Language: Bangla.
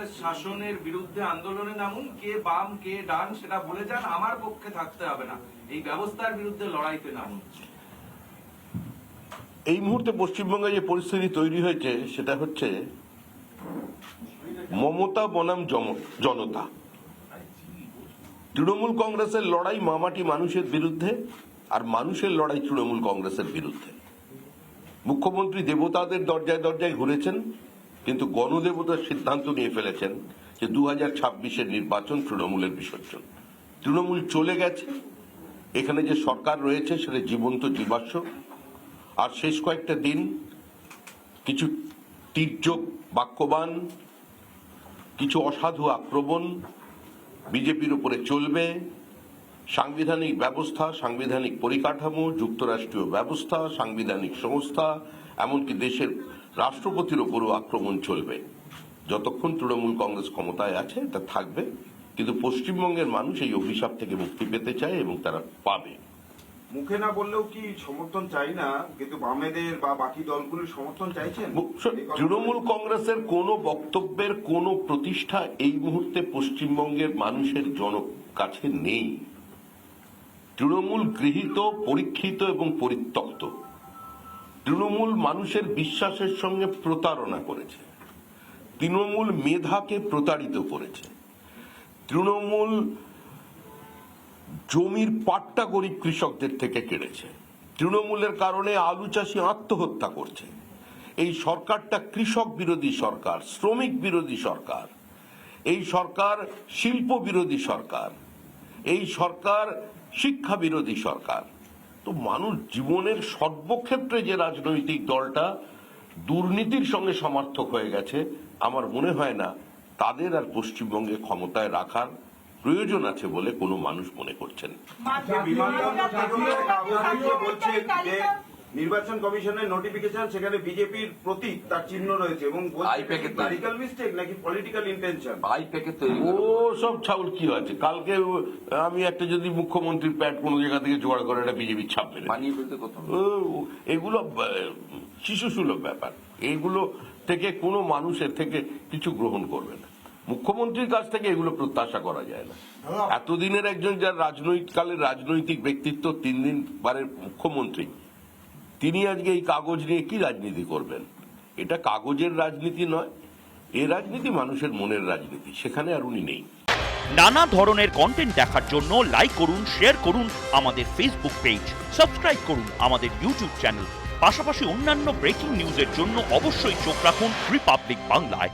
কংগ্রেস শাসনের বিরুদ্ধে আন্দোলনে নামুন, কে বাম কে ডান সেটা বলে যান, আমার পক্ষে থাকতে হবে না, এই ব্যবস্থার বিরুদ্ধে লড়াইতে নামুন। এই মুহূর্তে পশ্চিমবঙ্গে যে পরিস্থিতি তৈরি হয়েছে সেটা হচ্ছে মমতা বনাম জনতা। তৃণমূল কংগ্রেসের লড়াই মামাটি মানুষের বিরুদ্ধে, আর মানুষের লড়াই তৃণমূল কংগ্রেসের বিরুদ্ধে। মুখ্যমন্ত্রী দেবতাদের দরজায় দরজায় ঘুরেছেন, কিন্তু গণদেবতার সিদ্ধান্ত নিয়ে ফেলেছেন যে 2026-এর নির্বাচন তৃণমূলের বিসর্জন। তৃণমূল চলে গেছে, এখানে যে সরকার রয়েছে সেটা জীবন্ত জীবাশ্ম। আর শেষ কয়েকটা দিন কিছু তীর্যক বাক্যবান, কিছু অসাধু আক্রমণ বিজেপির উপরে চলবে। সাংবিধানিক ব্যবস্থা, সাংবিধানিক পরিকাঠামো, যুক্তরাষ্ট্রীয় ব্যবস্থা, সাংবিধানিক সংস্থা, এমনকি দেশের রাষ্ট্রপতির উপরও আক্রমণ চলবে। যতক্ষণ তৃণমূল কংগ্রেস ক্ষমতায় আছে তা থাকবে, কিন্তু পশ্চিমবঙ্গের মানুষ এই অভিশাপ থেকে মুক্তি পেতে চায় এবং তারা পাবে। মুখে না বললেও কি সমর্থন চাই না, কিন্তু বামেদের বা বাকি দলগুলির সমর্থন চাইছেন? তৃণমূল কংগ্রেসের কোন বক্তব্যের কোন প্রতিষ্ঠা এই মুহূর্তে পশ্চিমবঙ্গের মানুষের কাছে নেই। তৃণমূল গৃহীত, পরীক্ষিত এবং পরিত্যক্ত। তৃণমূল মানুষের বিশ্বাসের সঙ্গে প্রতারণা করেছে। তৃণমূল মেধাকে প্রতারিত করেছে। তৃণমূল জমির পাট্টা গরিব কৃষকদের থেকে কেড়েছে। তৃণমূলের কারণে আলু চাষি আত্মহত্যা করছে। এই সরকারটা কৃষক বিরোধী সরকার, শ্রমিক বিরোধী সরকার, এই সরকার শিল্প বিরোধী সরকার, এই সরকার শিক্ষা বিরোধী সরকার। তো মানুষ জীবনের সর্বক্ষেত্রে যে রাজনৈতিক দলটা দুর্নীতির সঙ্গে সমর্থক হয়ে গেছে, আমার মনে হয় না তাদের আর পশ্চিমবঙ্গে ক্ষমতায় রাখার প্রয়োজন আছে বলে কোনো মানুষ মনে করছেন। নির্বাচন কমিশনের নোটিফিকেশন, সেখানে বিজেপির প্রতীক, তার চিহ্ন রয়েছে এবং পলিটিক্যাল মিস্টেক নাকি পলিটিক্যাল ইন্টেনশন। ও সব ছাউল কি হয়েছে? কালকে আমি একটা যদি মুখ্যমন্ত্রীর প্যাড কোনো জায়গা থেকে জোগাড় করে একটা বিজেপির ছাপ মেরে এগুলো শিশু সুলভ ব্যাপার। এইগুলো থেকে কোনো মানুষের থেকে কিছু গ্রহণ করবে না। মুখ্যমন্ত্রীর কাছ থেকে এগুলো প্রত্যাশা করা যায় না। এতদিনের একজন যার রাজনৈতিক রাজনৈতিক ব্যক্তিত্ব, 3 দিন বারের মুখ্যমন্ত্রী, তিনি আজকে এই কাগজ নিয়ে কি রাজনীতি করবেন? এটা কাগজের রাজনীতি নয়, এ রাজনীতি মানুষের মনের রাজনীতি, সেখানে আর উনি নেই। নানা ধরনের কন্টেন্ট দেখার জন্য লাইক করুন, শেয়ার করুন আমাদের ফেসবুক পেজ, সাবস্ক্রাইব করুন আমাদের ইউটিউব চ্যানেল। পাশাপাশি অন্যান্য ব্রেকিং নিউজের জন্য অবশ্যই চোখ রাখুন রিপাবলিক বাংলায়।